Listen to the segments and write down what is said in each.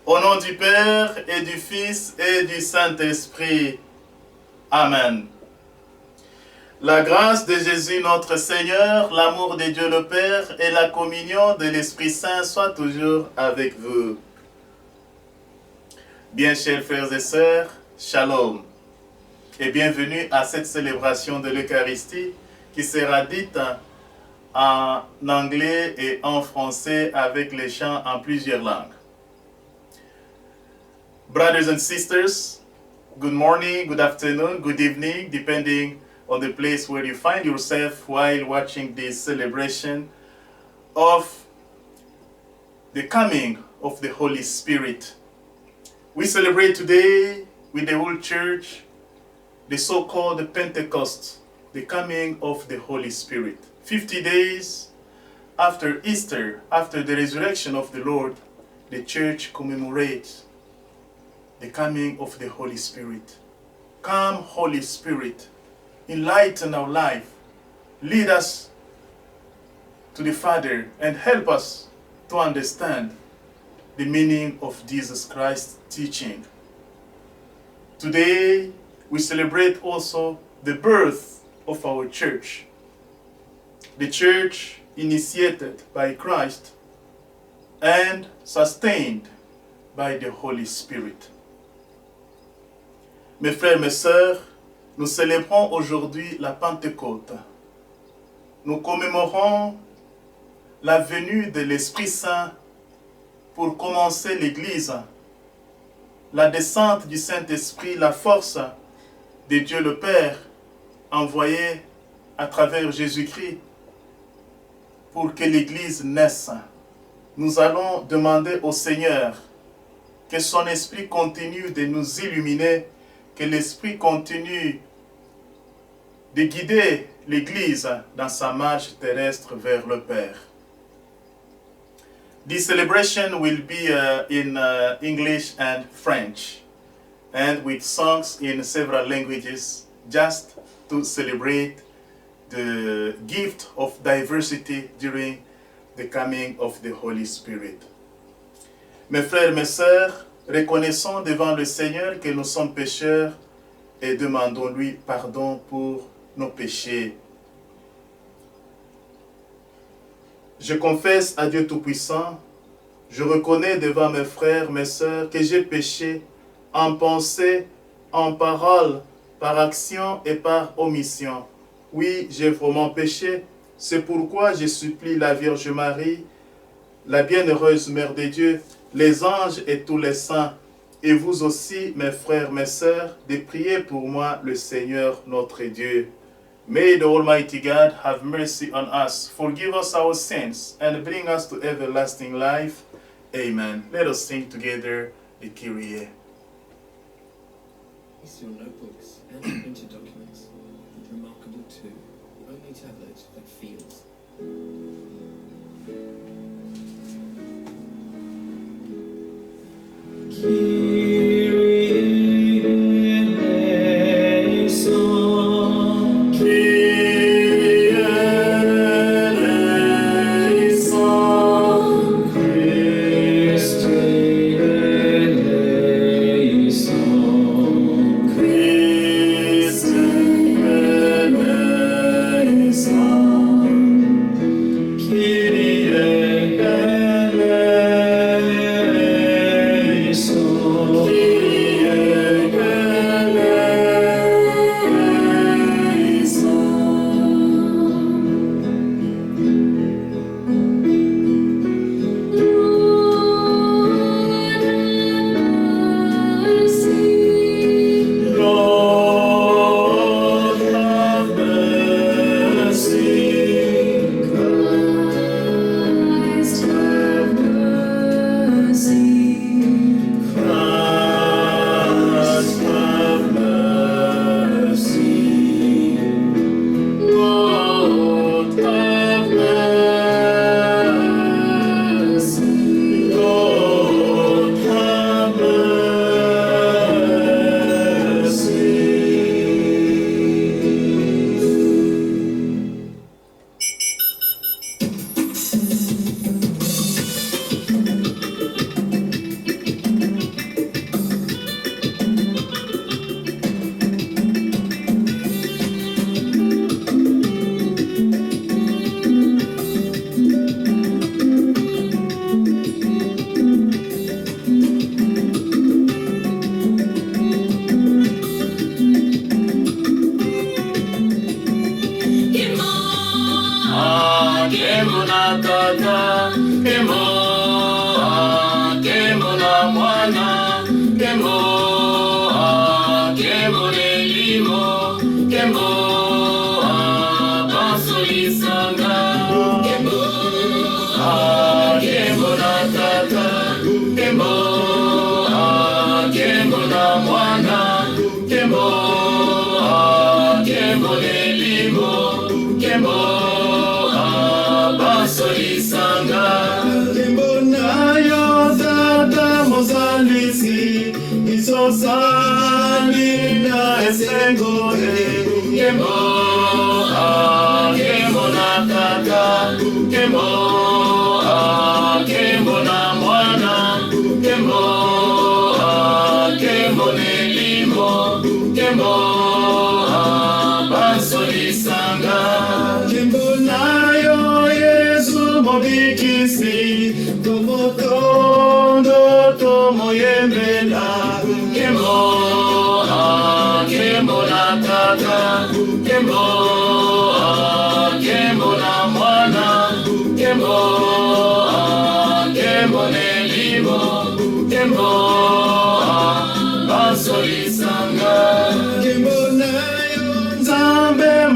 Au nom du Père et du Fils et du Saint-Esprit. Amen. La grâce de Jésus notre Seigneur, l'amour de Dieu le Père et la communion de l'Esprit Saint soient toujours avec vous. Bien chers frères et sœurs, Shalom et bienvenue à cette célébration de l'Eucharistie qui sera dite en anglais et en français avec les chants en plusieurs langues. Brothers and sisters, good morning, good afternoon, good evening, depending on the place where you find yourself while watching this celebration of the coming of the Holy Spirit. We celebrate today with the whole church the so-called Pentecost, the coming of the Holy Spirit. 50 days after Easter, after the resurrection of the Lord, the church commemorates the coming of the Holy Spirit. Come, Holy Spirit, enlighten our life, lead us to the Father, and help us to understand the meaning of Jesus Christ's teaching. Today, we celebrate also the birth of our church. The church initiated by Christ and sustained by the Holy Spirit. Mes frères, mes sœurs, nous célébrons aujourd'hui la Pentecôte. Nous commémorons la venue de l'Esprit Saint pour commencer l'Église, la descente du Saint-Esprit, la force de Dieu le Père envoyée à travers Jésus-Christ pour que l'Église naisse. Nous allons demander au Seigneur que son Esprit continue de nous illuminer, que l'Esprit continue de guider l'Église dans sa marche terrestre vers le Père. This celebration will be in English and French, and with songs in several languages, just to celebrate the gift of diversity during the coming of the Holy Spirit. Mes frères, mes sœurs, reconnaissons devant le Seigneur que nous sommes pécheurs et demandons-lui pardon pour nos péchés. Je confesse à Dieu Tout-Puissant, je reconnais devant mes frères, mes sœurs, que j'ai péché en pensée, en parole, par action et par omission. Oui, j'ai vraiment péché. C'est pourquoi je supplie la Vierge Marie, la bienheureuse Mère de Dieu, les anges et tous les saints, et vous aussi, mes frères, mes sœurs, de prier pour moi le Seigneur notre Dieu. May the Almighty God have mercy on us, forgive us our sins, and bring us to everlasting life. Amen. Let us sing together the Kyrie. It's your notebooks and printed documents. Remarkable too. The only tablet that feels.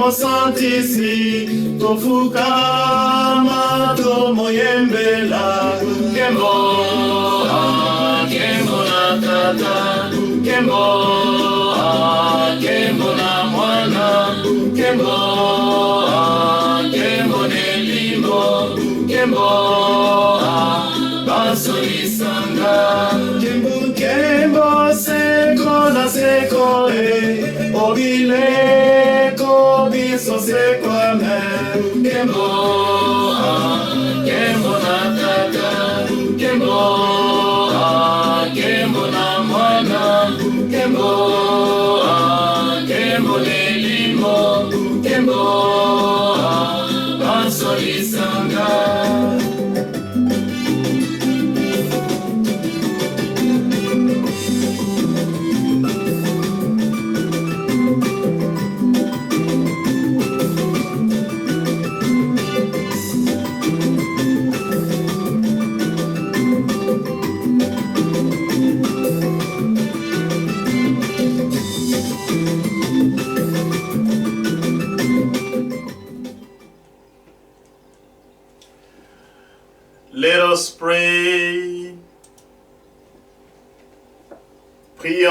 Santisi, tofukama tomoyembela, kembo, kembo na tata, kembo, kembo na mwana, kembo, kembo nelimo, kembo, basolisanga, kembo, kembo seko na seko obile. So se kwame kembo kembo na tata kembo kembo na mwana kembo kembo nelimo kembo basolisanga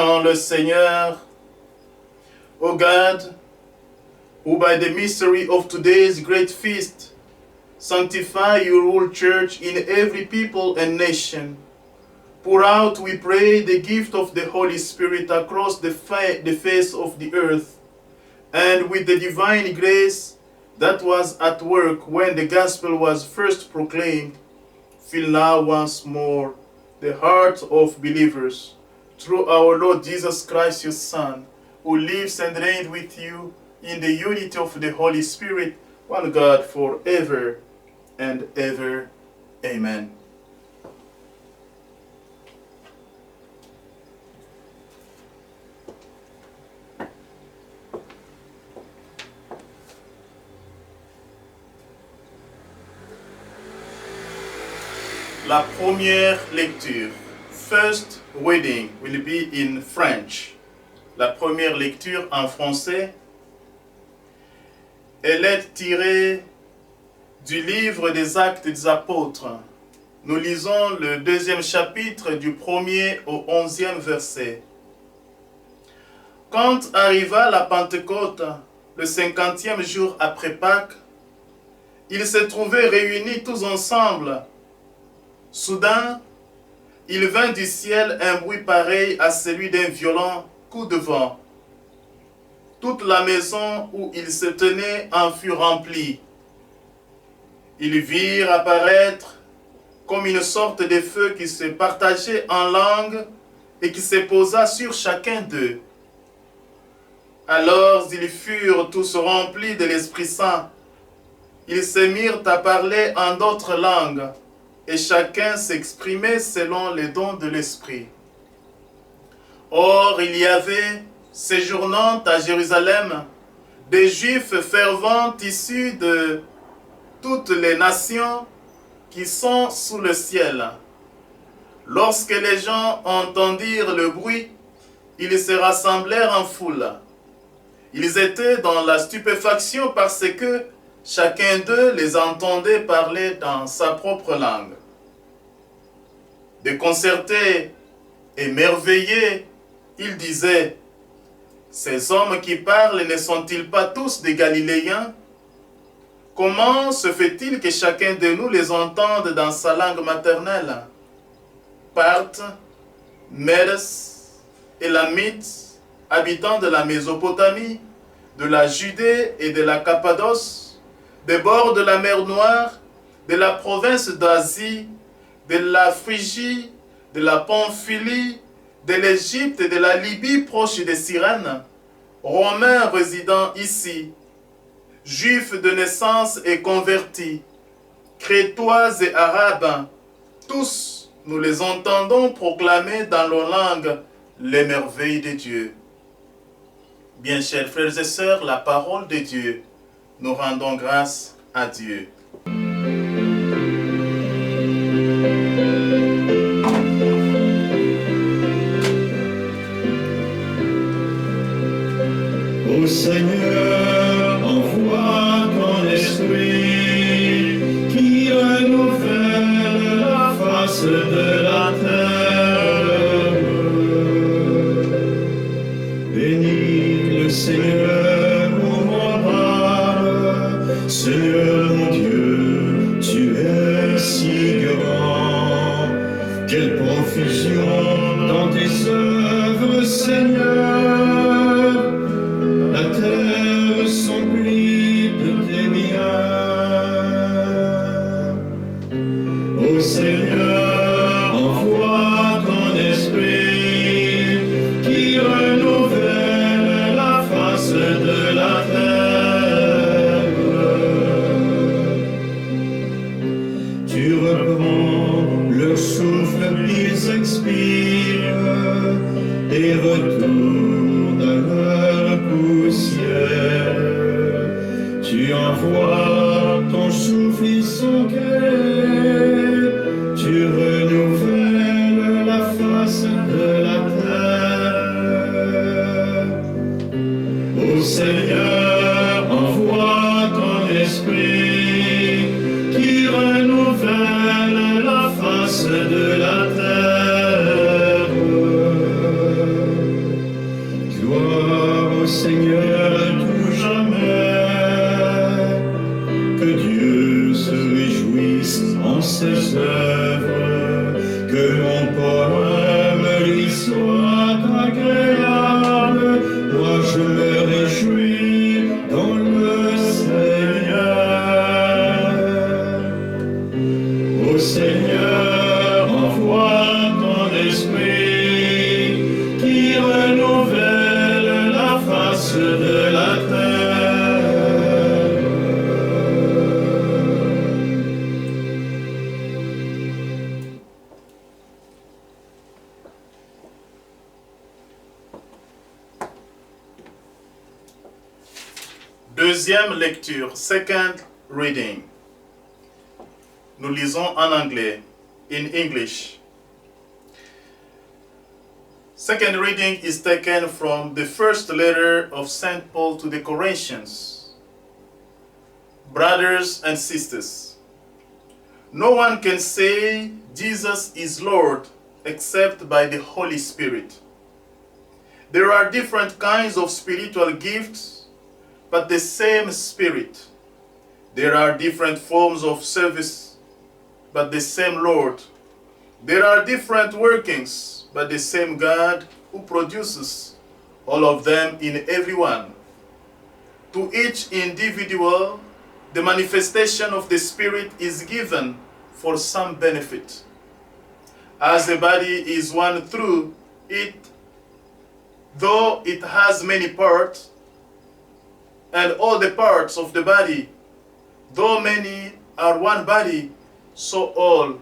prions le Seigneur. O God, who by the mystery of today's great feast sanctify your whole church in every people and nation, pour out, we pray, the gift of the Holy Spirit across the face of the earth, and with the divine grace that was at work when the gospel was first proclaimed, fill now once more the hearts of believers through our Lord Jesus Christ, your Son, who lives and reigns with you in the unity of the Holy Spirit, one God, forever and ever. Amen. La première lecture, first reading, will be in French. La première lecture en français, elle est tirée du livre des Actes des Apôtres. Nous lisons le 2e chapitre du 1er au 11e verset. Quand arriva la Pentecôte, le 50e jour après Pâques, ils se trouvaient réunis tous ensemble. Soudain, il vint du ciel un bruit pareil à celui d'un violent coup de vent. Toute la maison où ils se tenaient en fut remplie. Ils virent apparaître comme une sorte de feu qui se partageait en langues et qui se posa sur chacun d'eux. Alors ils furent tous remplis de l'Esprit Saint. Ils se mirent à parler en d'autres langues, et chacun s'exprimait selon les dons de l'Esprit. Or, il y avait, séjournant à Jérusalem, des Juifs fervents issus de toutes les nations qui sont sous le ciel. Lorsque les gens entendirent le bruit, ils se rassemblèrent en foule. Ils étaient dans la stupéfaction parce que chacun d'eux les entendait parler dans sa propre langue. Déconcertés, émerveillés, ils disaient, « Ces hommes qui parlent ne sont-ils pas tous des Galiléens? Comment se fait-il que chacun de nous les entende dans sa langue maternelle? » Parthes, Mèdes, Élamites, habitants de la Mésopotamie, de la Judée et de la Cappadoce, des bords de la mer Noire, de la province d'Asie, de la Phrygie, de la Pamphylie, de l'Égypte et de la Libye proche de Cyrène, Romains résidant ici, Juifs de naissance et convertis, Crétois et Arabes, tous nous les entendons proclamer dans nos langues les merveilles de Dieu. Bien chers frères et sœurs, la parole de Dieu, nous rendons grâce à Dieu. Ô Seigneur, envoie ton esprit qui renouvelle la face de la terre. Bénis le Seigneur, ô mon âme, Seigneur mon Dieu, tu es si grand. Quelle profusion dans tes œuvres, Seigneur. La terre s'emplit de tes biens. Ô Seigneur, envoie ton esprit qui renouvelle la face de la terre. Tu reprends leur souffle, ils expirent et retournent à leur poussière. Tu envoies ton souffle, ils sont gais. Tu renouvelles la face de la terre. Ô Seigneur, envoie ton esprit qui renouvelle la face de la terre. Deuxième lecture, second reading. Nous lisons en anglais, in English. Second reading is taken from the first letter of St. Paul to the Corinthians. Brothers and sisters, no one can say Jesus is Lord except by the Holy Spirit. There are different kinds of spiritual gifts, but the same Spirit. There are different forms of service, but the same Lord. There are different workings, but the same God who produces all of them in everyone. To each individual, the manifestation of the Spirit is given for some benefit. As the body is one through it, though it has many parts, and all the parts of the body, though many are one body, so also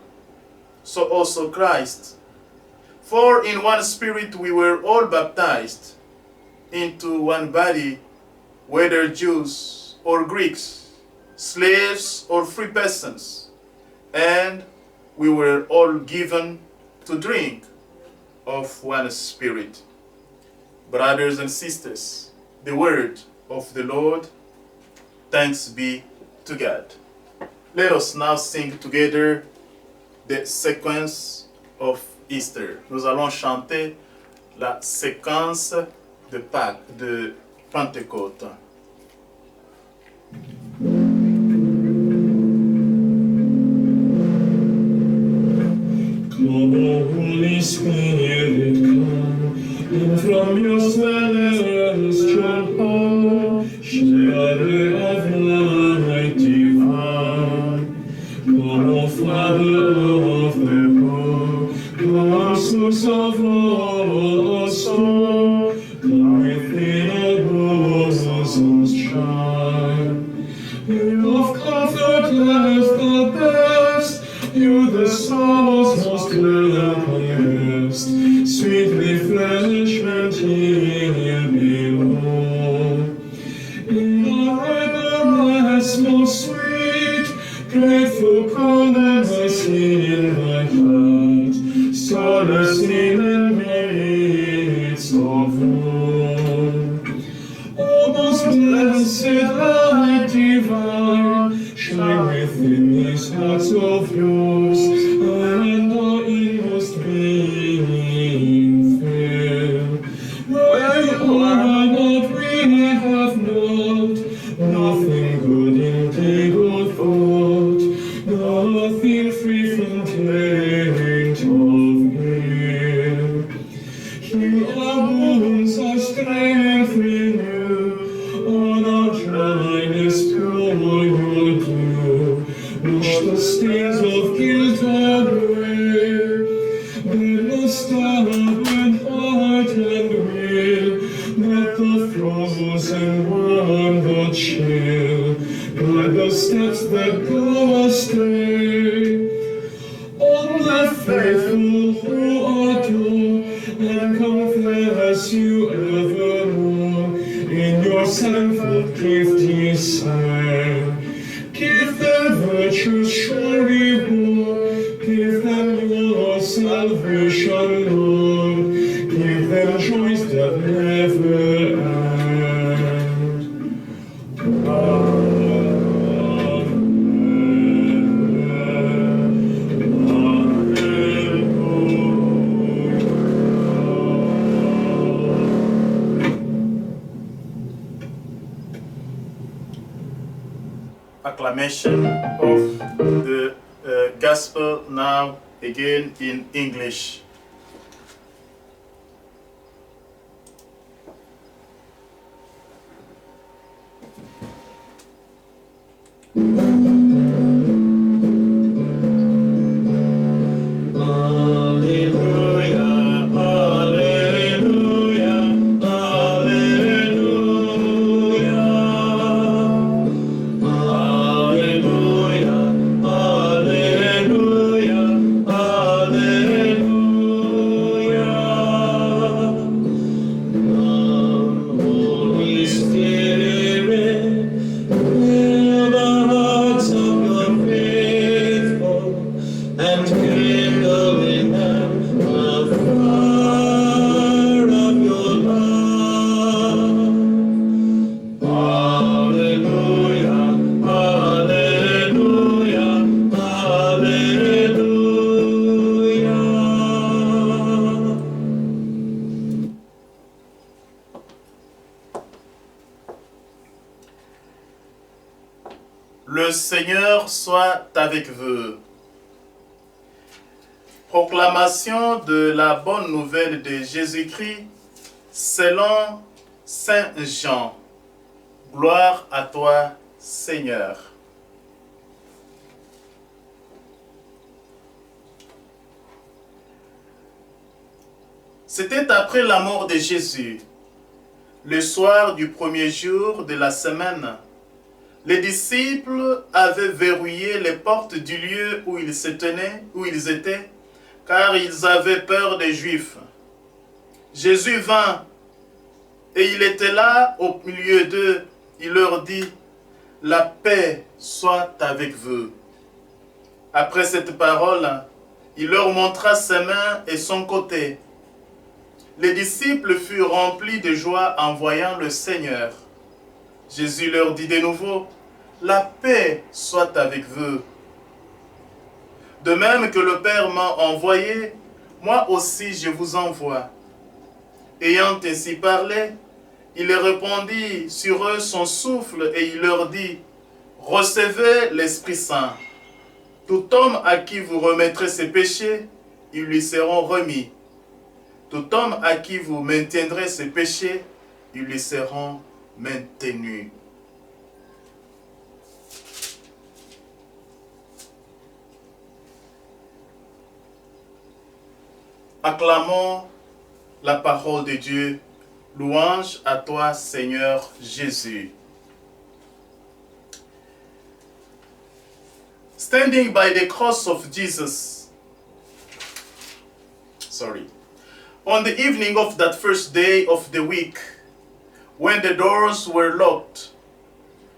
Christ. For in one Spirit we were all baptized into one body, whether Jews or Greeks, slaves or free persons, and we were all given to drink of one Spirit. Brothers and sisters, the word of the Lord. Thanks be to God. Let us now sing together the sequence of Easter. Nous allons chanter la séquence de Pâques, de Pentecôte. Come, O Holy Spirit, come, and from your celestial home, shadow of light divine. Come, O Father of the poor, come, source of all soul, come within our bosoms shine. You of comfort as the best, you the soul's most welcome guest, sweet refreshment here below. In your rest most sweet, grateful calmness I see in my heart, solace in the midst of woe. O most blessed light divine, shine within these hearts of yours, and our inmost being fill. Where you are not, we have not, nothing good in deed or thought, nothing free from taint of ill. Heal our wounds, our strength renew, on our dryness pour your dew. Wash the stains of guilt away, then the stubborn heart and will, let the frozen one the chill, guide the steps that go astray. On the faithful who adore and confess you evermore, in your sevenfold gift desire. Give them virtue's sure reward, give them your salvation, Lord, give them joys that never end. Acclamation of the Gospel now again in English. Alleluia, alleluia, alleluia. Le Seigneur soit avec vous. Proclamation de la bonne nouvelle de Jésus-Christ selon Saint Jean. Gloire à toi, Seigneur. C'était après la mort de Jésus, le soir du premier jour de la semaine. Les disciples avaient verrouillé les portes du lieu où ils se tenaient, où ils étaient, car ils avaient peur des Juifs. Jésus vint, et il était là au milieu d'eux. Il leur dit, « La paix soit avec vous. » Après cette parole, il leur montra ses mains et son côté. Les disciples furent remplis de joie en voyant le Seigneur. Jésus leur dit de nouveau, « La paix soit avec vous. De même que le Père m'a envoyé, moi aussi je vous envoie. » Ayant ainsi parlé, il répandit sur eux son souffle et il leur dit, « Recevez l'Esprit Saint. Tout homme à qui vous remettrez ses péchés, ils lui seront remis. Tout homme à qui vous maintiendrez ses péchés, ils lui seront maintenus. » Acclamons la parole de Dieu. Louange à toi, Seigneur Jésus. Standing by the cross of Jesus. On the evening of that first day of the week, when the doors were locked,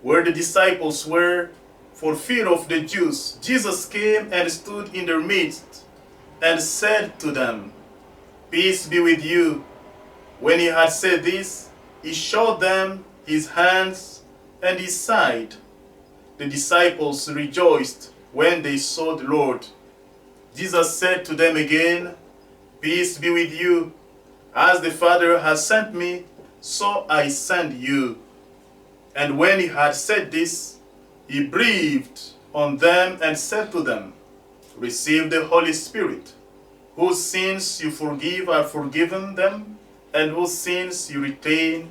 where the disciples were, for fear of the Jews, Jesus came and stood in their midst and said to them, "Peace be with you." When he had said this, he showed them his hands and his side. The disciples rejoiced when they saw the Lord. Jesus said to them again, "Peace be with you. As the Father has sent me, so I send you." And when he had said this, he breathed on them and said to them, "Receive the Holy Spirit. Whose sins you forgive are forgiven them, and whose sins you retain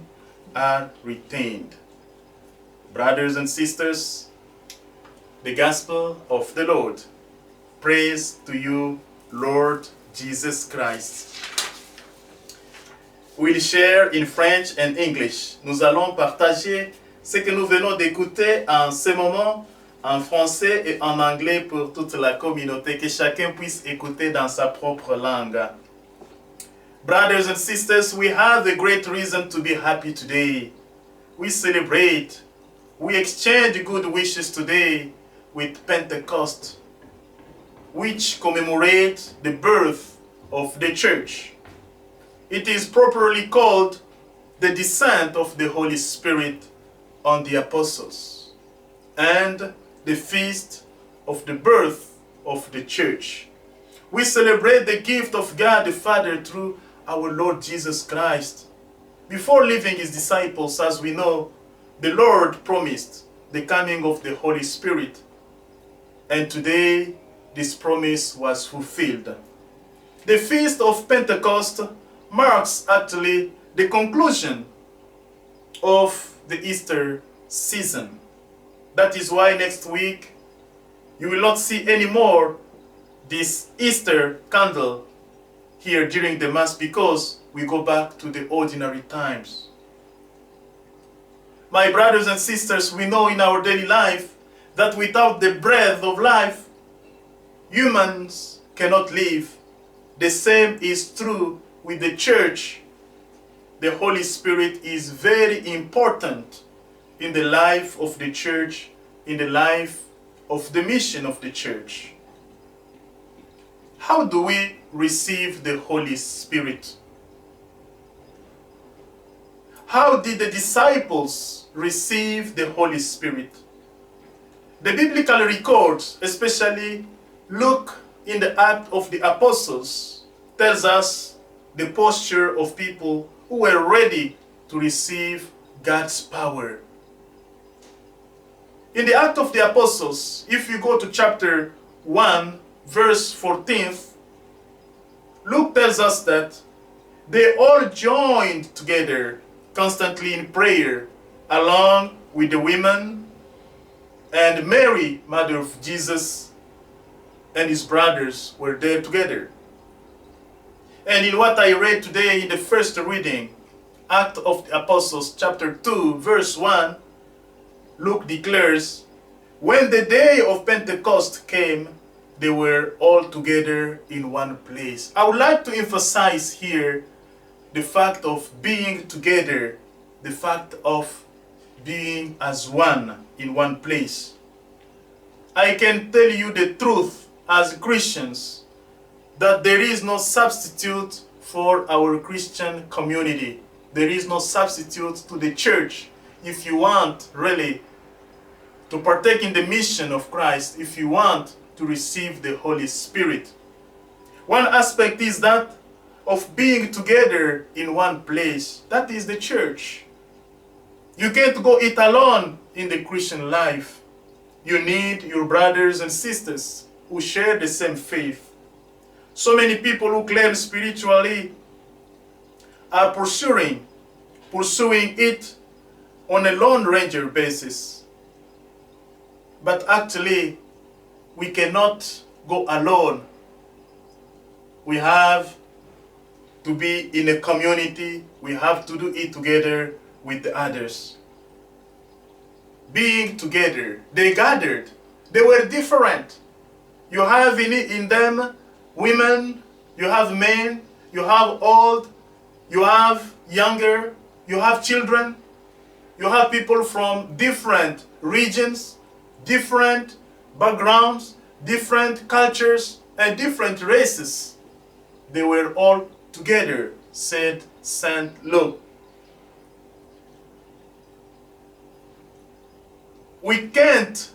are retained." Brothers and sisters, the Gospel of the Lord. Praise to you, Lord Jesus Christ. We'll share in French and English. Nous allons partager ce que nous venons d'écouter en ce moment en français et en anglais pour toute la communauté, que chacun puisse écouter dans sa propre langue. Brothers and sisters, we have a great reason to be happy today. We celebrate, we exchange good wishes today with Pentecost, which commemorate the birth of the church. It is properly called the descent of the Holy Spirit on the apostles and the feast of the birth of the church. We celebrate the gift of God the Father through our Lord Jesus Christ. Before leaving his disciples, as we know, the Lord promised the coming of the Holy Spirit. And today, this promise was fulfilled. The Feast of Pentecost marks actually the conclusion of the Easter season. That is why next week you will not see anymore this Easter candle here during the Mass, because we go back to the ordinary times. My brothers and sisters, we know in our daily life that without the breath of life, humans cannot live. The same is true with the church. The Holy Spirit is very important in the life of the church, in the life of the mission of the church. How do we receive the Holy Spirit? How did the disciples receive the Holy Spirit? The biblical records, especially Luke in the Act of the Apostles, tells us the posture of people who were ready to receive God's power. In the Act of the Apostles, if you go to chapter 1, verse 14, Luke tells us that they all joined together constantly in prayer, along with the women and Mary, mother of Jesus, and his brothers were there together. And in what I read today in the first reading, Act of the Apostles, chapter 2, verse 1, Luke declares, when the day of Pentecost came, they were all together in one place. I would like to emphasize here the fact of being together, the fact of being as one in one place. I can tell you the truth as Christians that there is no substitute for our Christian community. There is no substitute to the church. If you want really to partake in the mission of Christ, if you want to receive the Holy Spirit. One aspect is that of being together in one place. That is the church. You can't go it alone in the Christian life. You need your brothers and sisters who share the same faith. So many people who claim spiritually are pursuing it on a Lone Ranger basis. But actually, we cannot go alone. We have to be in a community. We have to do it together with the others. Being together, they gathered. They were different. You have in them women, you have men, you have old, you have younger, you have children, you have people from different regions, different backgrounds, different cultures, and different races. They were all together, said St. Luke. We can't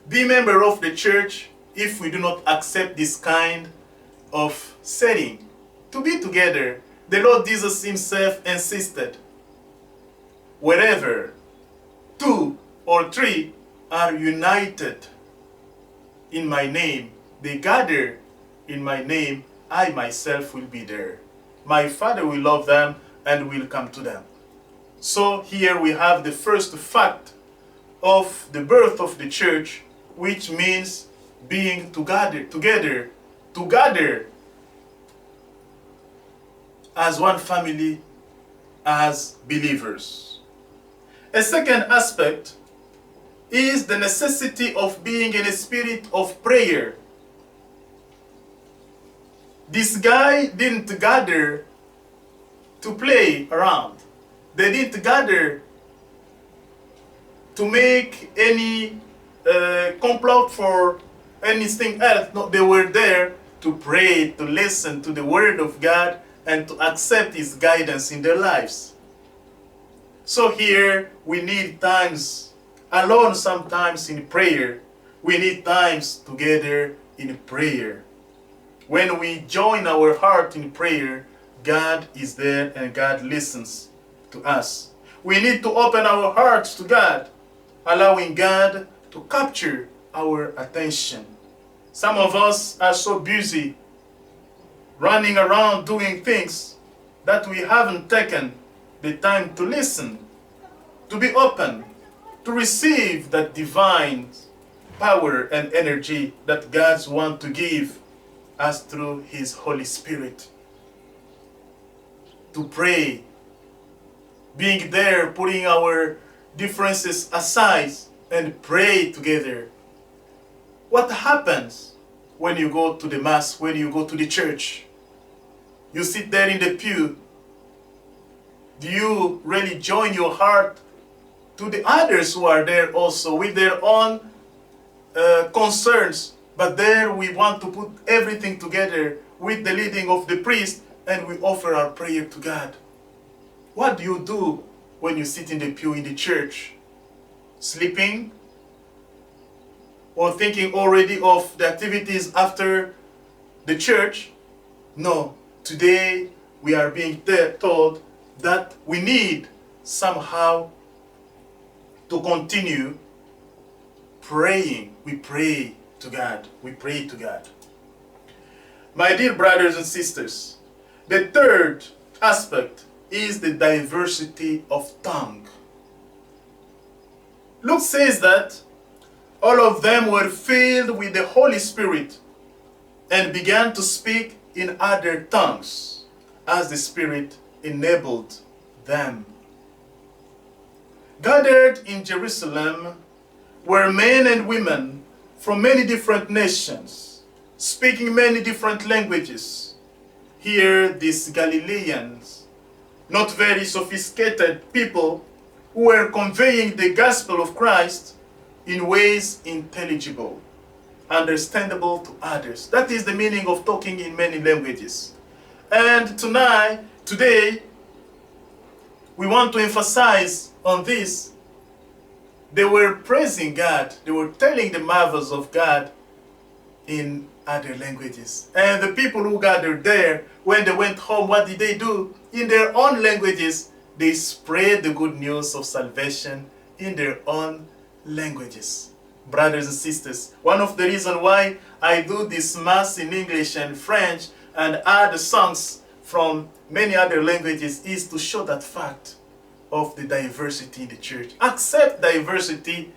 be member of the church if we do not accept this kind of setting. To be together, the Lord Jesus himself insisted, wherever 2 or 3 are united in my name, they gather in my name, I myself will be there. My Father will love them and will come to them. So here we have the first fact of the birth of the church, which means being together as one family, as believers. A second aspect is the necessity of being in a spirit of prayer. This guy didn't gather to play around. They didn't gather to make any complot for anything else. No, they were there to pray, to listen to the word of God, and to accept his guidance in their lives. So here we need times alone, sometimes in prayer. We need times together in prayer. When we join our heart in prayer, God is there and God listens to us. We need to open our hearts to God, allowing God to capture our attention. Some of us are so busy running around doing things that we haven't taken the time to listen, to be open, to receive that divine power and energy that God wants to give us through his Holy Spirit. To pray, being there, putting our differences aside and pray together. What happens when you go to the Mass, when you go to the church? You sit there in the pew. Do you really join your heart to the others who are there also with their own concerns? But there we want to put everything together with the leading of the priest, and we offer our prayer to God. What do you do when you sit in the pew in the church? Sleeping? Or thinking already of the activities after the church? No. Today we are being told that we need somehow to continue praying. We pray to God. We pray to God. My dear brothers and sisters, the third aspect is the diversity of tongue. Luke says that all of them were filled with the Holy Spirit and began to speak in other tongues as the Spirit enabled them. Gathered in Jerusalem were men and women from many different nations, speaking many different languages. Here, these Galileans, not very sophisticated people, who were conveying the gospel of Christ in ways intelligible, understandable to others. That is the meaning of talking in many languages. And today, we want to emphasize on this. They were praising God. They were telling the marvels of God in other languages. And the people who gathered there, when they went home, what did they do? In their own languages, they spread the good news of salvation in their own languages. Brothers and sisters, one of the reasons why I do this Mass in English and French and add songs from many other languages is to show that fact of the diversity in the church. Accept diversity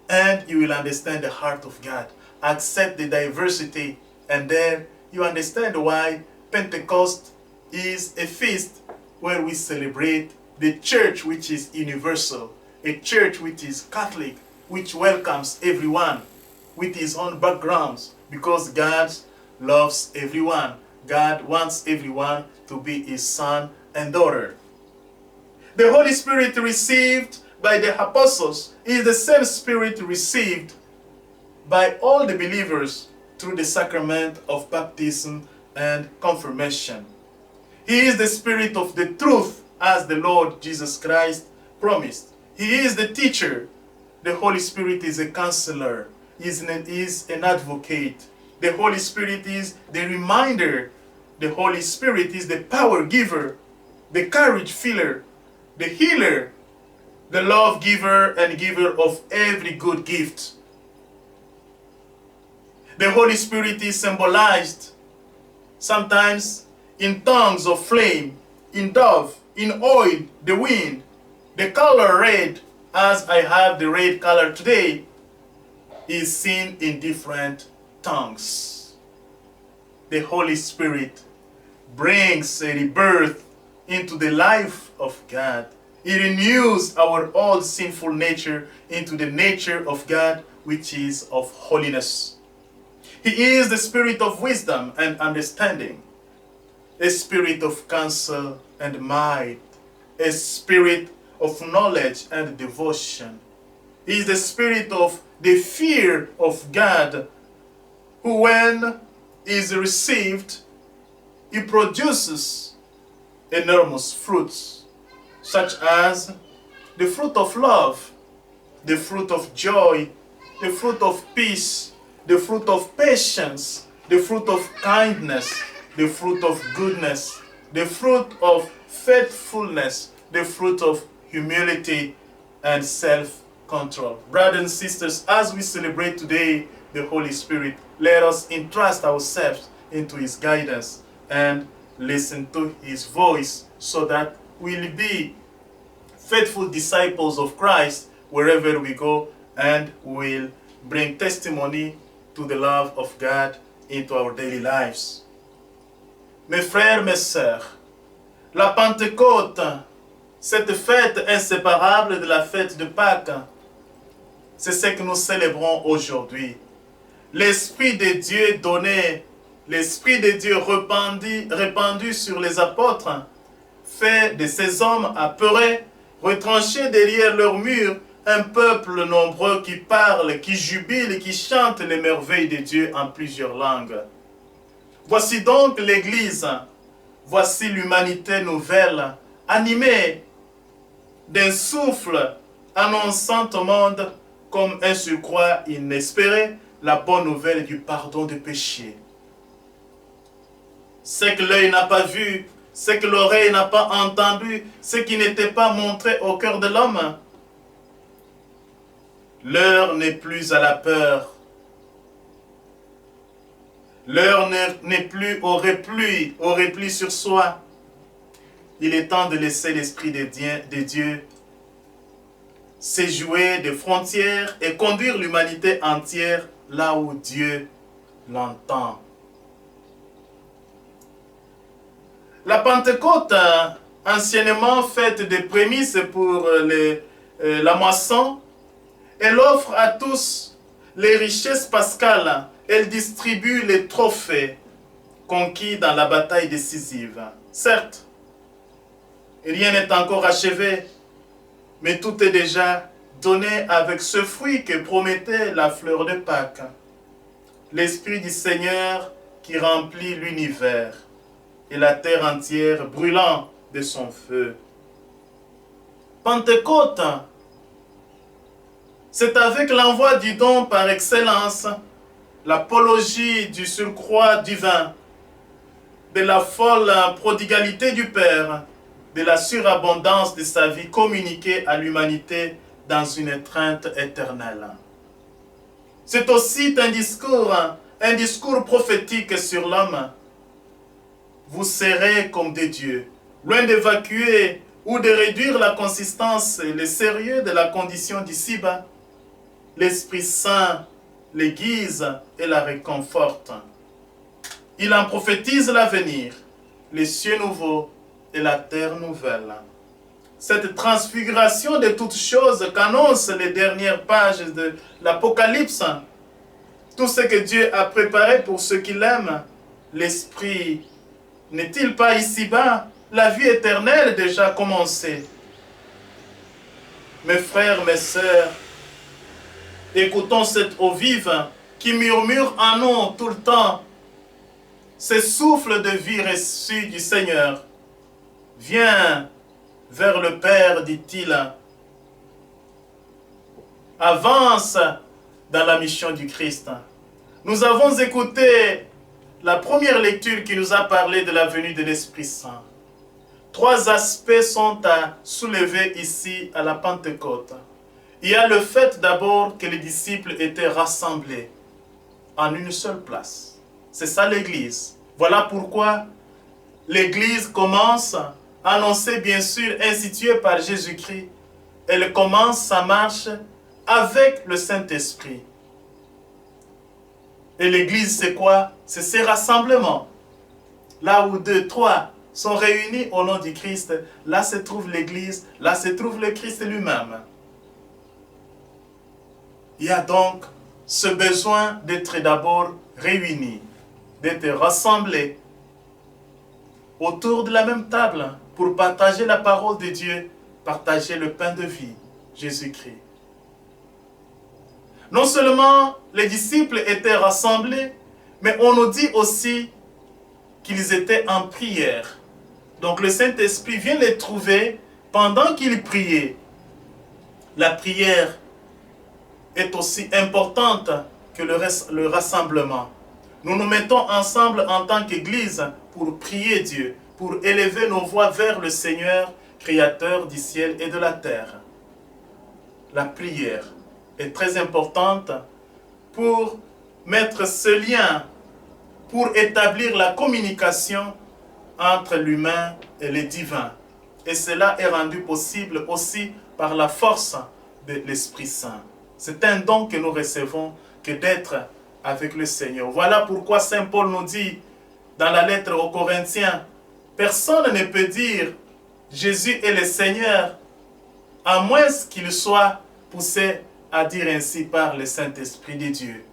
and you will understand the heart of God. Accept the diversity and then you understand why Pentecost is a feast where we celebrate the church which is universal, a church which is Catholic, which welcomes everyone with his own backgrounds, because God loves everyone. God wants everyone to be his son and daughter. The Holy Spirit received by the apostles is the same Spirit received by all the believers through the sacrament of baptism and confirmation. He is the Spirit of the truth, as the Lord Jesus Christ promised. He is the teacher. The Holy Spirit is a counselor. He is an advocate. The Holy Spirit is the reminder. The Holy Spirit is the power giver, the courage filler, the healer, the love giver and giver of every good gift. The Holy Spirit is symbolized sometimes in tongues of flame, in dove, in oil, the wind, the color red, as I have the red color today, is seen in different tongues. The Holy Spirit brings a rebirth into the life of God. He renews our old sinful nature into the nature of God, which is of holiness. He is the Spirit of wisdom and understanding, a spirit of counsel and might, a spirit of knowledge and devotion. He is the spirit of the fear of God, who when is received, he produces enormous fruits, such as the fruit of love, the fruit of joy, the fruit of peace, the fruit of patience, the fruit of kindness, the fruit of goodness, the fruit of faithfulness, the fruit of humility and self-control. Brothers and sisters, as we celebrate today the Holy Spirit, let us entrust ourselves into His guidance and listen to His voice so that we'll be faithful disciples of Christ wherever we go, and will bring testimony to the love of God into our daily lives. Mes frères, mes sœurs, la Pentecôte, cette fête inséparable de la fête de Pâques, c'est ce que nous célébrons aujourd'hui. L'Esprit de Dieu donné, l'Esprit de Dieu répandu sur les apôtres, fait de ces hommes apeurés, retranchés derrière leurs murs, un peuple nombreux qui parle, qui jubile, qui chante les merveilles de Dieu en plusieurs langues. Voici donc l'Église, voici l'humanité nouvelle, animée d'un souffle annonçant au monde comme un surcroît inespéré la bonne nouvelle du pardon des péchés. Ce que l'œil n'a pas vu, ce que l'oreille n'a pas entendu, ce qui n'était pas montré au cœur de l'homme, L'heure n'est plus à la peur. L'heure n'est plus au repli sur soi. Il est temps de laisser l'Esprit de Dieu s'éjouer des frontières et conduire l'humanité entière là où Dieu l'entend. La Pentecôte, anciennement faite des prémices pour la moisson, elle offre à tous les richesses pascales. Elle distribue les trophées conquis dans la bataille décisive. Certes, rien n'est encore achevé, mais tout est déjà donné avec ce fruit que promettait la fleur de Pâques. L'Esprit du Seigneur qui remplit l'univers et la terre entière brûlant de son feu. Pentecôte, c'est avec l'envoi du don par excellence, l'apologie du surcroît divin, de la folle prodigalité du Père, de la surabondance de sa vie communiquée à l'humanité dans une étreinte éternelle. C'est aussi un discours prophétique sur l'homme. Vous serez comme des dieux, loin d'évacuer ou de réduire la consistance et le sérieux de la condition d'ici-bas. L'Esprit Saint les guise et la réconforte. Il en prophétise l'avenir, les cieux nouveaux et la terre nouvelle. Cette transfiguration de toutes choses qu'annoncent les dernières pages de l'Apocalypse, tout ce que Dieu a préparé pour ceux qui l'aiment, l'Esprit n'est-il pas ici-bas, la vie éternelle déjà commencée? Mes frères, mes sœurs, écoutons cette eau vive qui murmure en nous tout le temps. Ce souffle de vie reçu du Seigneur. Viens vers le Père, dit-il. Avance dans la mission du Christ. Nous avons écouté la première lecture qui nous a parlé de la venue de l'Esprit Saint. 3 aspects sont à soulever ici à la Pentecôte. Il y a le fait d'abord que les disciples étaient rassemblés en une seule place. C'est ça l'Église. Voilà pourquoi l'Église commence, annoncée bien sûr, instituée par Jésus-Christ. Elle commence sa marche avec le Saint-Esprit. Et l'Église, c'est quoi? C'est ces rassemblements. Là où 2, 3 sont réunis au nom du Christ, là se trouve l'Église, là se trouve le Christ lui-même. Il y a donc ce besoin d'être d'abord réunis, d'être rassemblés autour de la même table pour partager la parole de Dieu, partager le pain de vie, Jésus-Christ. Non seulement les disciples étaient rassemblés, mais on nous dit aussi qu'ils étaient en prière. Donc le Saint-Esprit vient les trouver pendant qu'ils priaient. La prière est aussi importante que le rassemblement. Nous nous mettons ensemble en tant qu'Église pour prier Dieu, pour élever nos voix vers le Seigneur, Créateur du ciel et de la terre. La prière est très importante pour mettre ce lien, pour établir la communication entre l'humain et le divin. Et cela est rendu possible aussi par la force de l'Esprit Saint. C'est un don que nous recevons que d'être avec le Seigneur. Voilà pourquoi Saint Paul nous dit dans la lettre aux Corinthiens, personne ne peut dire Jésus est le Seigneur à moins qu'il soit poussé à dire ainsi par le Saint-Esprit de Dieu.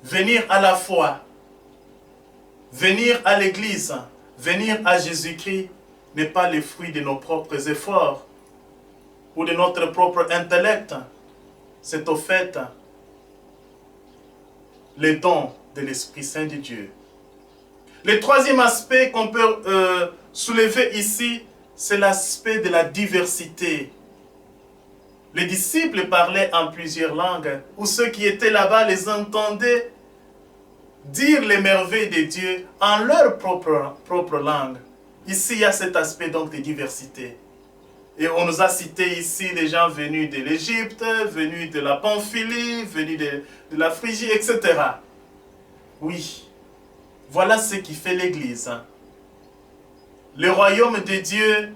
Venir à la foi, venir à l'Église, venir à Jésus-Christ n'est pas le fruit de nos propres efforts ou de notre propre intellect. C'est au fait le don de l'Esprit Saint de Dieu. Le troisième aspect qu'on peut soulever ici, c'est l'aspect de la diversité. Les disciples parlaient en plusieurs langues, ou ceux qui étaient là-bas les entendaient dire les merveilles de Dieu en leur propre langue. Ici, il y a cet aspect donc de diversité. Et on nous a cité ici des gens venus de l'Égypte, venus de la Pamphylie, venus de la Phrygie, etc. Oui, voilà ce qui fait l'Église. Le royaume de Dieu,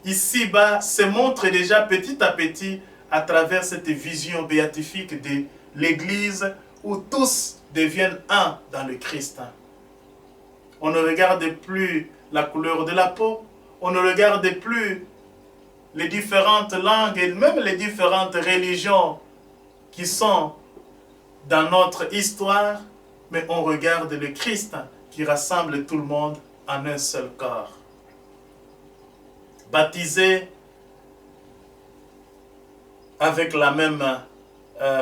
ici-bas, se montre déjà petit à petit à travers cette vision béatifique de l'Église où tous deviennent un dans le Christ. On ne regarde plus la couleur de la peau, on ne regarde plus les différentes langues et même les différentes religions qui sont dans notre histoire, mais on regarde le Christ qui rassemble tout le monde en un seul corps. Baptisés avec la même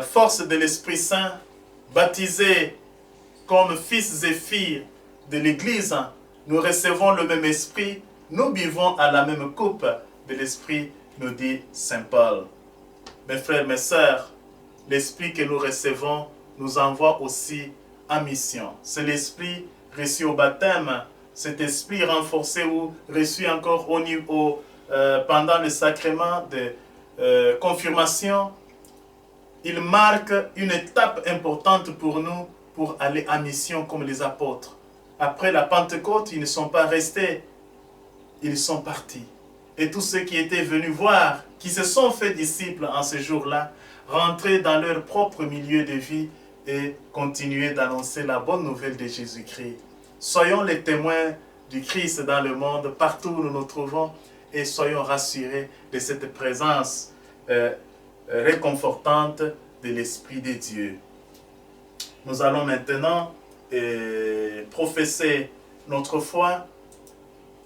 force de l'Esprit Saint, baptisés comme fils et filles de l'Église, nous recevons le même esprit, nous buvons à la même coupe de l'esprit, nous dit Saint Paul. Mes frères, mes sœurs, l'esprit que nous recevons nous envoie aussi en mission. C'est l'esprit reçu au baptême, cet esprit renforcé ou reçu encore pendant le sacrement de confirmation. Il marque une étape importante pour nous pour aller en mission comme les apôtres. Après la Pentecôte, ils ne sont pas restés, ils sont partis. Et tous ceux qui étaient venus voir, qui se sont faits disciples en ce jour-là, rentraient dans leur propre milieu de vie et continuaient d'annoncer la bonne nouvelle de Jésus-Christ. Soyons les témoins du Christ dans le monde, partout où nous nous trouvons, et soyons rassurés de cette présence réconfortante de l'Esprit de Dieu. Nous allons maintenant professer notre foi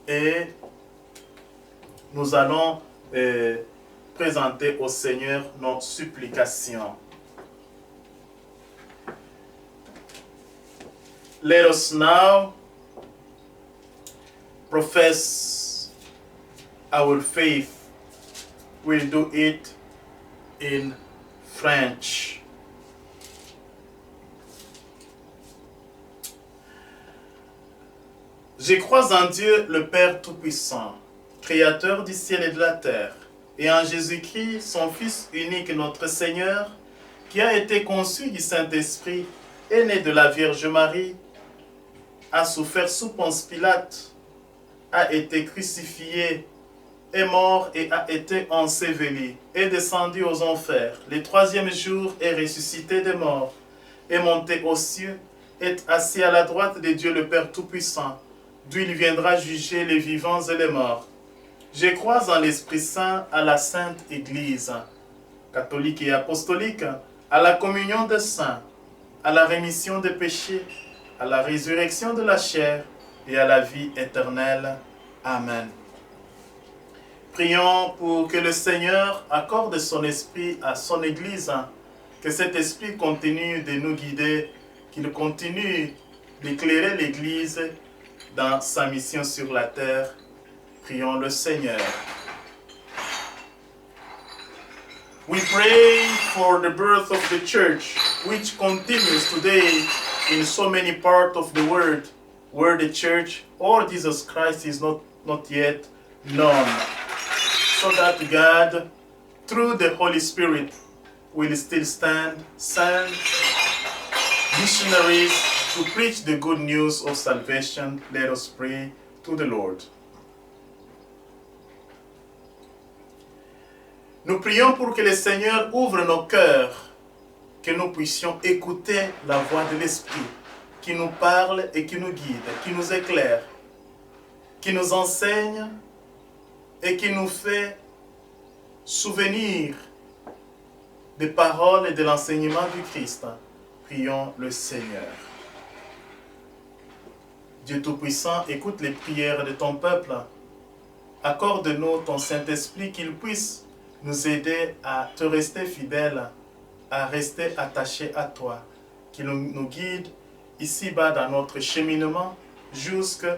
et nous allons présenter au Seigneur nos supplications. Let us now profess our faith. We'll do it in French. Je crois en Dieu, le Père Tout-Puissant, Créateur du ciel et de la terre, et en Jésus-Christ, son Fils unique, notre Seigneur, qui a été conçu du Saint-Esprit, est né de la Vierge Marie, a souffert sous Ponce Pilate, a été crucifié, est mort et a été enseveli, est descendu aux enfers. Le troisième jour est ressuscité des morts, est monté aux cieux, est assis à la droite de Dieu le Père Tout-Puissant, d'où il viendra juger les vivants et les morts. Je crois en l'Esprit Saint, à la Sainte Église, catholique et apostolique, à la communion des saints, à la rémission des péchés, à la résurrection de la chair et à la vie éternelle. Amen. Prions pour que le Seigneur accorde son esprit à son Église, que cet esprit continue de nous guider, qu'il continue d'éclairer l'Église dans sa mission sur la terre. Prions le Seigneur. We pray for the birth of the church, which continues today in so many parts of the world, where the church or Jesus Christ is not yet known. So that God, through the Holy Spirit, will still send missionaries to preach the good news of salvation. Let us pray to the Lord. Nous prions pour que le Seigneur ouvre nos cœurs, que nous puissions écouter la voix de l'Esprit, qui nous parle et qui nous guide, qui nous éclaire, qui nous enseigne et qui nous fait souvenir des paroles et de l'enseignement du Christ. Prions le Seigneur. Dieu Tout-Puissant, écoute les prières de ton peuple. Accorde-nous ton Saint-Esprit qu'il puisse nous aider à te rester fidèles, à rester attachés à toi, qu'il nous guide ici-bas dans notre cheminement jusqu'à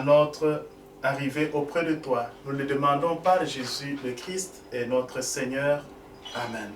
notre arrivée auprès de toi. Nous le demandons par Jésus le Christ et notre Seigneur. Amen.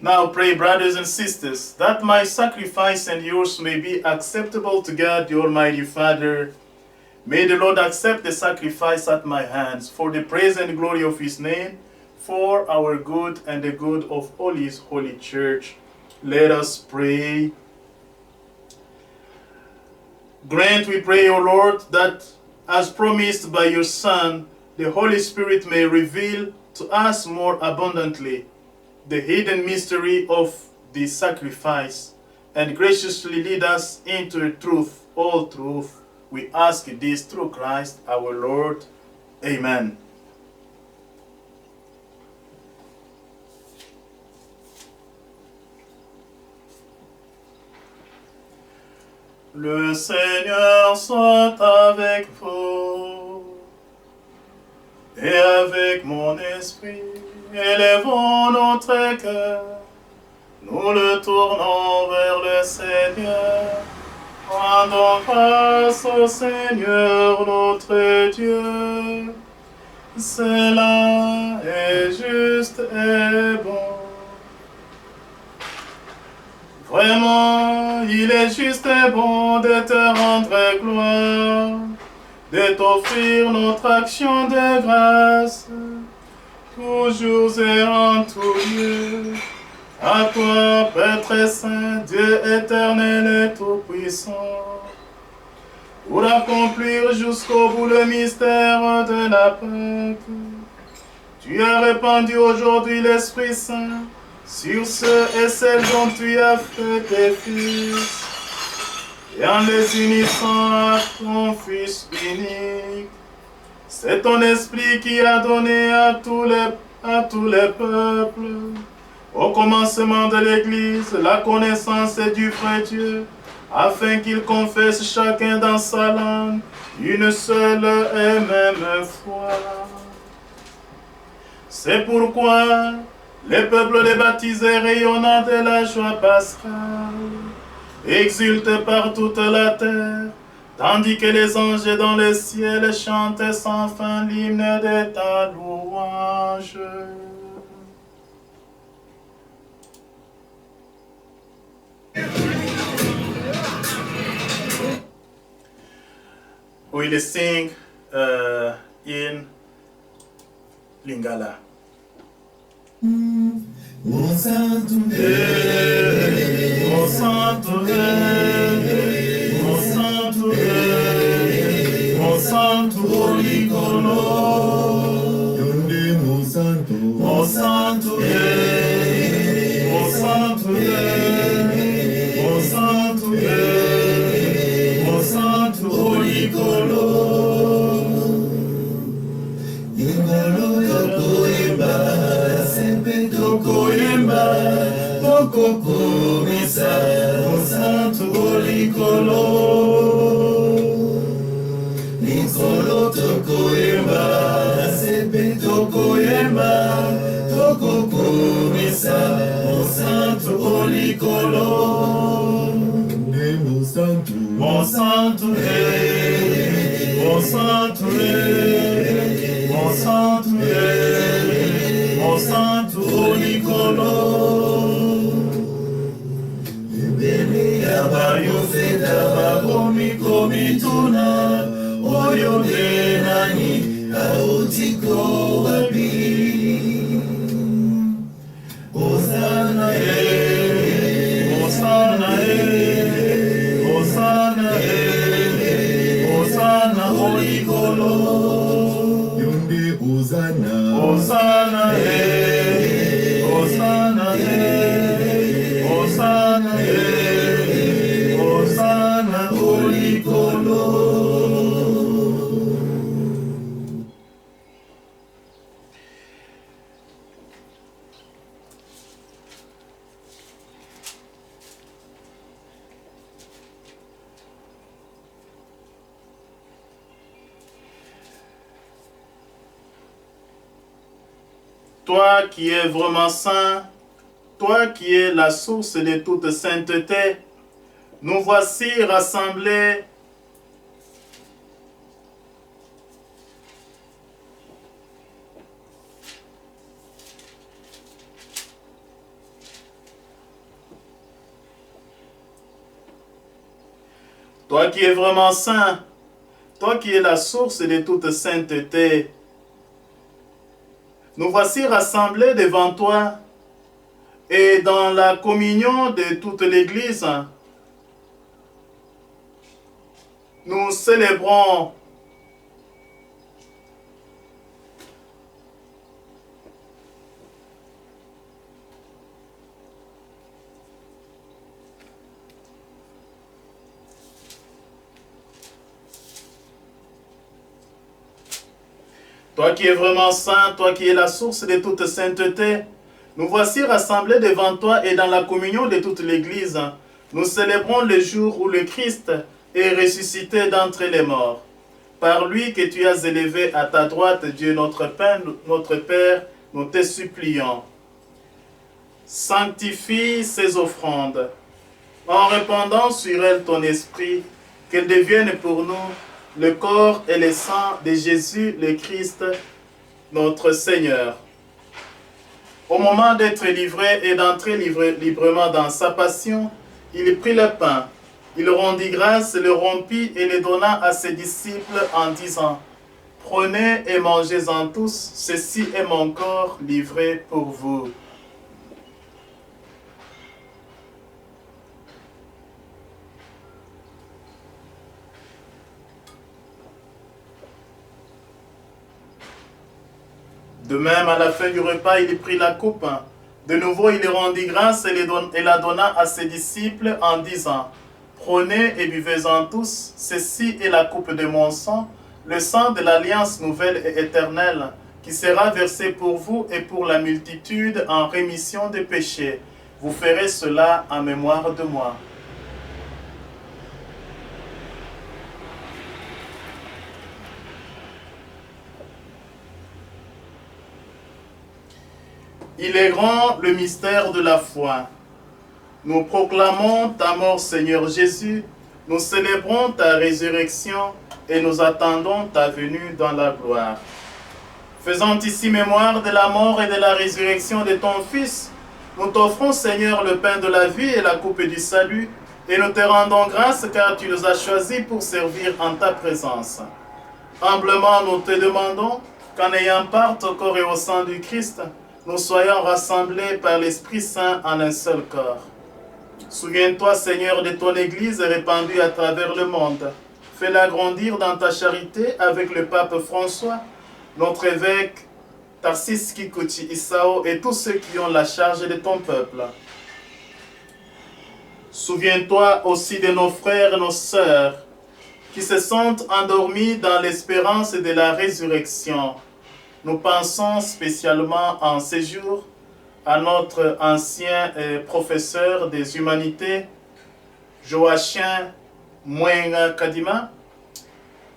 Now pray, brothers and sisters, that my sacrifice and yours may be acceptable to God, the Almighty Father. May the Lord accept the sacrifice at my hands for the praise and glory of His name, for our good and the good of all His holy church. Let us pray. Grant, we pray, O Lord, that as promised by your Son, the Holy Spirit may reveal to us more abundantly the hidden mystery of the sacrifice, and graciously lead us into the truth, all truth. We ask this through Christ our Lord. Amen. Le Seigneur soit avec vous et avec mon esprit. Élevons notre cœur, nous le tournons vers le Seigneur. Rendons grâce au Seigneur notre Dieu. Cela est juste et bon. Vraiment, il est juste et bon de te rendre gloire, de t'offrir notre action de grâce, toujours et en tout lieu. À toi, Père Saint, Dieu éternel et tout-puissant, pour accomplir jusqu'au bout le mystère de la Pâque, tu as répandu aujourd'hui l'Esprit Saint sur ceux et celles dont tu as fait tes fils, et en les unissant à ton Fils unique. C'est ton Esprit qui a donné à tous les peuples, au commencement de l'Église, la connaissance du vrai Dieu, afin qu'ils confessent chacun dans sa langue une seule et même foi. C'est pourquoi Les peuples des baptisés rayonnant de la joie pascale exultent par toute la terre, tandis que les anges dans le ciel chantent sans fin l'hymne de ta louange. We will sing in Lingala. Mon santo Rei, mon santo Rei, mon santo Rei, mon santo Nicolo, Yonde mon santo mon santo Rei, mon santo Rei, mon santo Rei, mon santo Nicolo. Ingalo toko imba Sempe toko imba Toko komisa, mon santo Nicolo. Nicolo toko imba Sempe toko imba Toko komisa, mon santo Nicolo. Yonde mon santo Mon santo Rei, mon santo Rei, mon santo Rei, mon santo Nicolo. Yabayo feta bakomi komituna, oyo nani autiko wapi. Hosanna Hosanna Hosanna Hosanna Olikolo. Yonde Hosanna Hosanna Hosanna Hosanna Hosanna Olikolo. Toi qui es vraiment saint, toi qui es la source de toute sainteté, nous voici rassemblés toi qui es vraiment saint, toi qui es la source de toute sainteté, nous voici rassemblés devant toi et dans la communion de toute l'Église, nous célébrons toi qui es vraiment saint, toi qui es la source de toute sainteté, nous voici rassemblés devant toi et dans la communion de toute l'Église. Nous célébrons le jour où le Christ est ressuscité d'entre les morts. Par lui que tu as élevé à ta droite, Dieu notre Père, nous te supplions. Sanctifie ces offrandes, en répandant sur elles ton esprit, qu'elles deviennent pour nous le corps et le sang de Jésus le Christ, notre Seigneur. Au moment d'être livré et d'entrer librement dans sa passion, il prit le pain, il rendit grâce, le rompit et le donna à ses disciples en disant, « Prenez et mangez-en tous, ceci est mon corps livré pour vous. » De même, à la fin du repas, il prit la coupe. De nouveau, il rendit grâce et la donna à ses disciples en disant, « Prenez et buvez-en tous, ceci est la coupe de mon sang, le sang de l'alliance nouvelle et éternelle, qui sera versé pour vous et pour la multitude en rémission des péchés. Vous ferez cela en mémoire de moi. » Il est grand le mystère de la foi. Nous proclamons ta mort, Seigneur Jésus. Nous célébrons ta résurrection et nous attendons ta venue dans la gloire. Faisant ici mémoire de la mort et de la résurrection de ton Fils, nous t'offrons, Seigneur, le pain de la vie et la coupe du salut, et nous te rendons grâce car tu nous as choisis pour servir en ta présence. Humblement, nous te demandons qu'en ayant part au corps et au sang du Christ, nous soyons rassemblés par l'Esprit Saint en un seul corps. Souviens-toi, Seigneur, de ton Église répandue à travers le monde. Fais-la grandir dans ta charité avec le pape François, notre évêque Tarsis Kikuchi Isao et tous ceux qui ont la charge de ton peuple. Souviens-toi aussi de nos frères et nos sœurs qui se sentent endormis dans l'espérance de la résurrection. Nous pensons spécialement en ces jours à notre ancien professeur des humanités, Joachim Mwenga Kadima,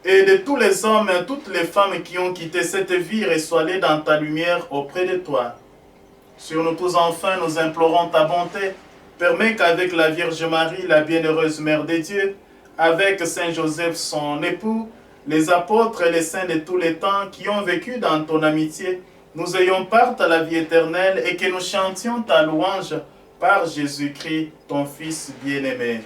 et de tous les hommes et toutes les femmes qui ont quitté cette vie ressoilée dans ta lumière auprès de toi. Sur nous tous enfin, nous implorons ta bonté. Permets qu'avec la Vierge Marie, la bienheureuse Mère de Dieu, avec Saint Joseph, son époux, les apôtres et les saints de tous les temps qui ont vécu dans ton amitié, nous ayons part à la vie éternelle et que nous chantions ta louange par Jésus-Christ, ton Fils bien-aimé.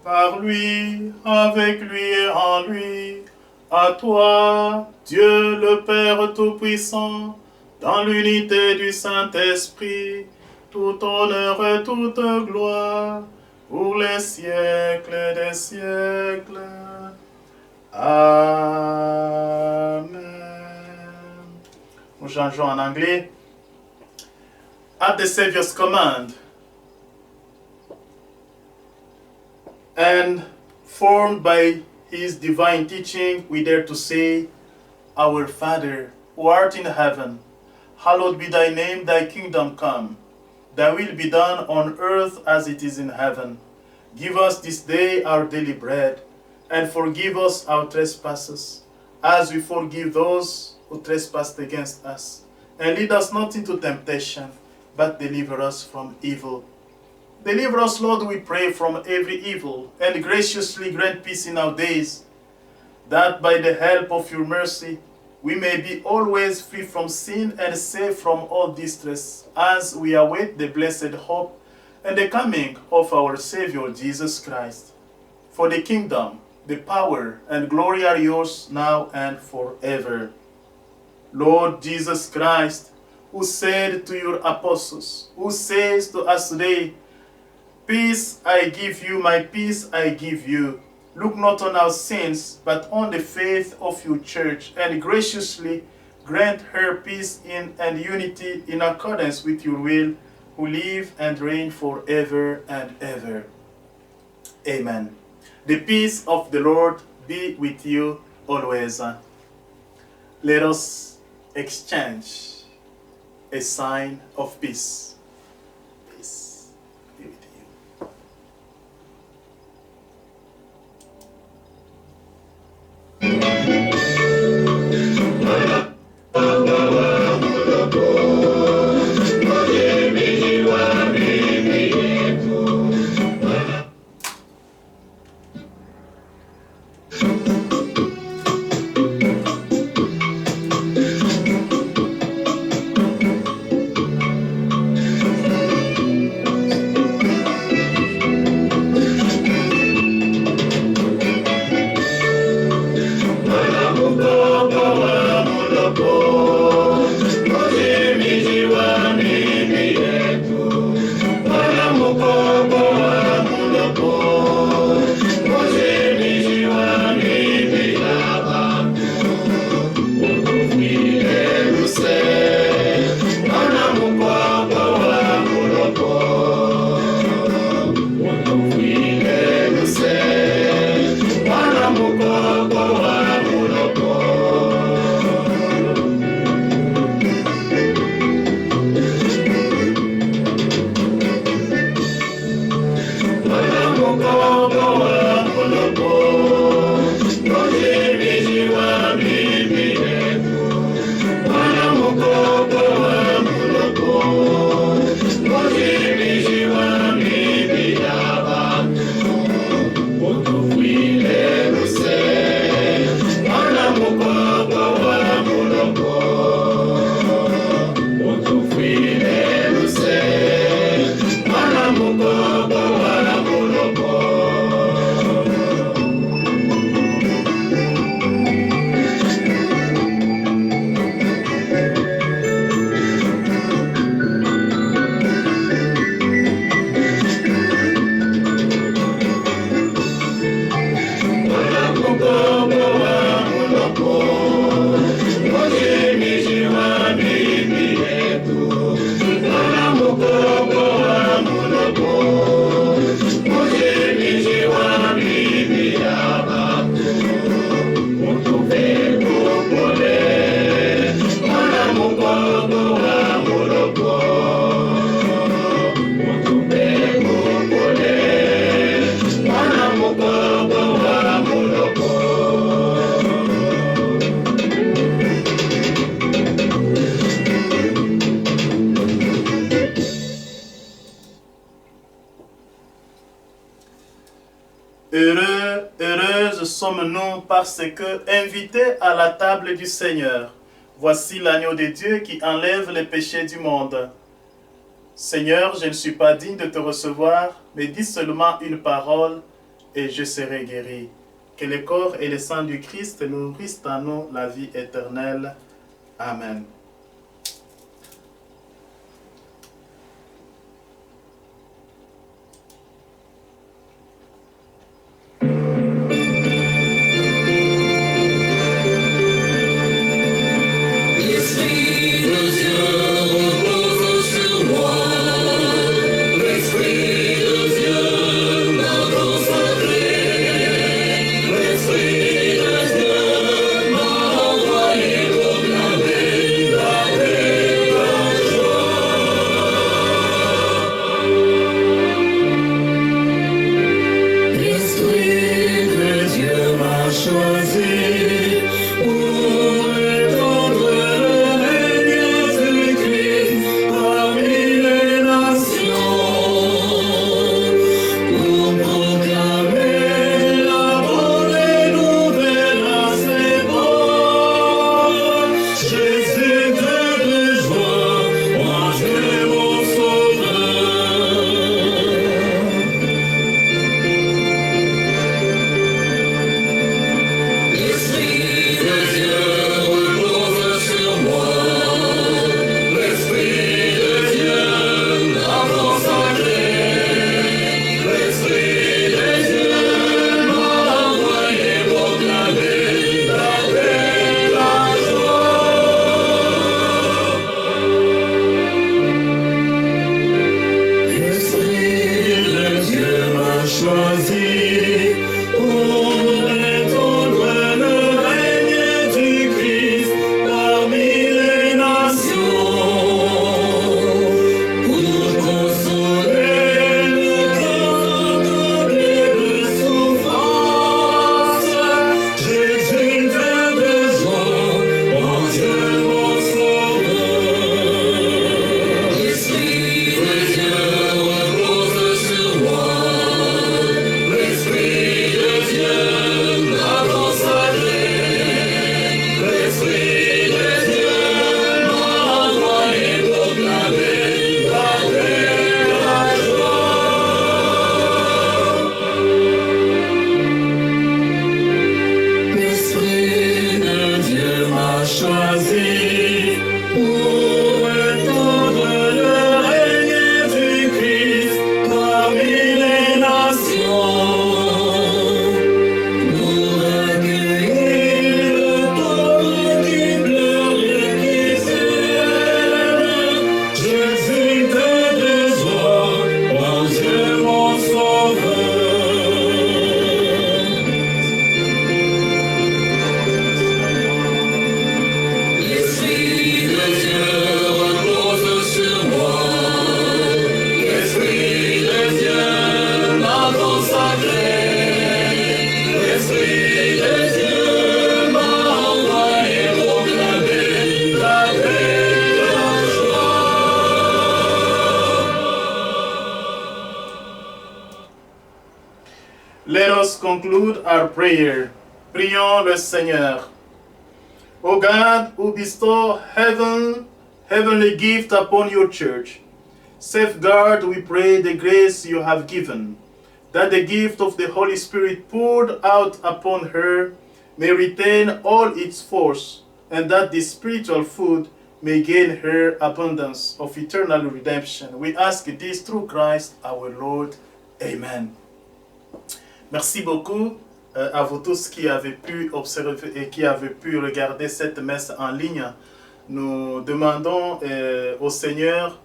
Par lui, avec lui et en lui, à toi, Dieu le Père Tout-Puissant, dans l'unité du Saint-Esprit, tout honneur et toute gloire, pour les siècles des siècles. Amen. Nous changeons en anglais. At the Savior's command, and formed by his divine teaching, we dare to say, Our Father, who art in heaven, hallowed be thy name, thy kingdom come. Thy will be done on earth as it is in heaven. Give us this day our daily bread, and forgive us our trespasses, as we forgive those who trespass against us. And lead us not into temptation, but deliver us from evil. Deliver us, Lord, we pray, from every evil, and graciously grant peace in our days, that by the help of your mercy, we may be always free from sin and safe from all distress, as we await the blessed hope and the coming of our Savior Jesus Christ. For the kingdom, the power, and glory are yours now and forever. Lord Jesus Christ, who said to your apostles, who says to us today, Peace I give you, my peace I give you. Look not on our sins, but on the faith of your church, and graciously grant her peace and unity in accordance with your will, who live and reign forever and ever. Amen. The peace of the Lord be with you always. Let us exchange a sign of peace. Peace be with you. Heureux, heureuses sommes-nous parce que invités à la table du Seigneur. Voici l'agneau de Dieu qui enlève les péchés du monde. Seigneur, je ne suis pas digne de te recevoir, mais dis seulement une parole et je serai guéri. Que le corps et le sang du Christ nourrissent en nous la vie éternelle. Amen. Let us conclude our prayer. Prions le Seigneur. O God, who bestow heavenly gift upon your church, safeguard, we pray, the grace you have given, that the gift of the Holy Spirit poured out upon her may retain all its force, and that the spiritual food may gain her abundance of eternal redemption. We ask this through Christ our Lord. Amen. Merci beaucoup à vous tous qui avez pu observer et qui avez pu regarder cette messe en ligne. Nous demandons au Seigneur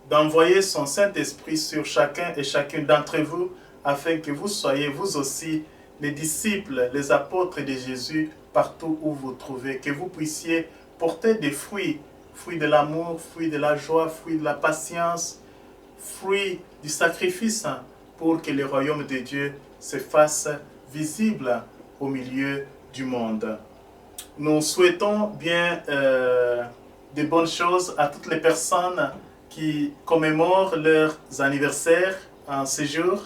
d'envoyer son Saint-Esprit sur chacun et chacune d'entre vous afin que vous soyez vous aussi les disciples, les apôtres de Jésus partout où vous trouvez, que vous puissiez porter des fruits, fruits de l'amour, fruits de la joie, fruits de la patience, fruits du sacrifice pour que le royaume de Dieu se fasse visible au milieu du monde. Nous souhaitons bien de bonnes choses à toutes les personnes qui commémorent leurs anniversaires en ce jour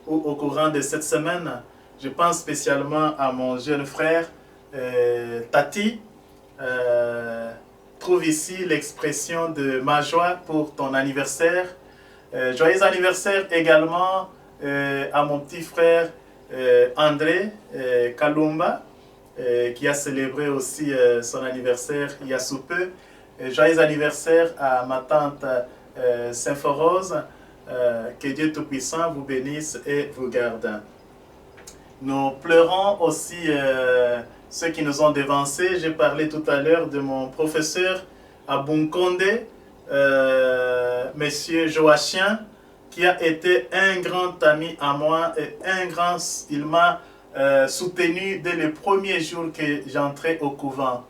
ou au courant de cette semaine. Je pense spécialement à mon jeune frère Tati. Trouve ici l'expression de ma joie pour ton anniversaire. Joyeux anniversaire également à mon petit frère André Kalumba, qui a célébré aussi son anniversaire il y a sous peu. Joyeux anniversaire à ma tante Symphorose. Que Dieu Tout-Puissant vous bénisse et vous garde. Nous pleurons aussi ceux qui nous ont dévancés. J'ai parlé tout à l'heure de mon professeur à Bunkonde, Monsieur Joachim, qui a été un grand ami à moi et il m'a soutenu dès les premiers jours que j'entrais au couvent.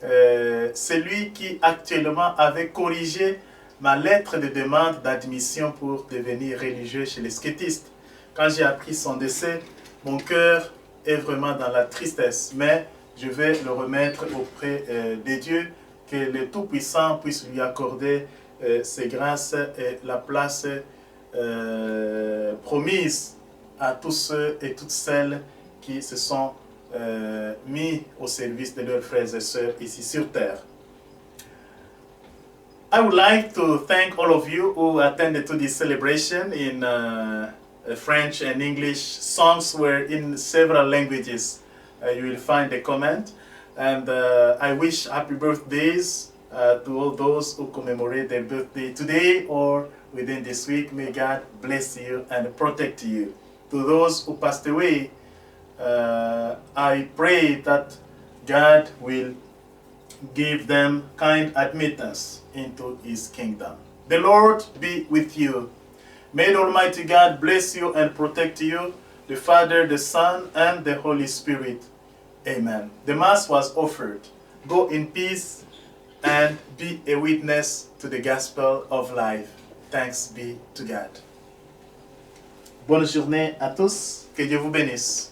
C'est lui qui actuellement avait corrigé ma lettre de demande d'admission pour devenir religieux chez les sketistes. Quand j'ai appris son décès, mon cœur est vraiment dans la tristesse, mais je vais le remettre auprès de Dieu, que le Tout-Puissant puisse lui accorder ses grâces et la place promise à tous ceux et toutes celles qui se sont mis au service de leurs frères et sœurs ici sur terre. I would like to thank all of you who attended to this celebration in French and English. Songs were in several languages. You will find a comment. And I wish happy birthdays to all those who commemorate their birthday today or within this week. May God bless you and protect you. To those who passed away, I pray that God will give them kind admittance into His kingdom. The Lord be with you. May the Almighty God bless you and protect you, the Father, the Son, and the Holy Spirit. Amen. The Mass was offered. Go in peace and be a witness to the gospel of life. Thanks be to God. Bonne journée à tous. Que Dieu vous bénisse.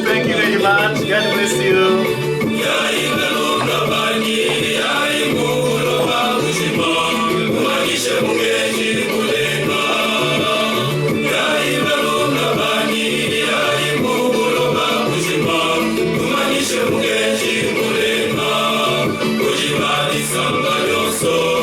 Thank you very much. God bless you. So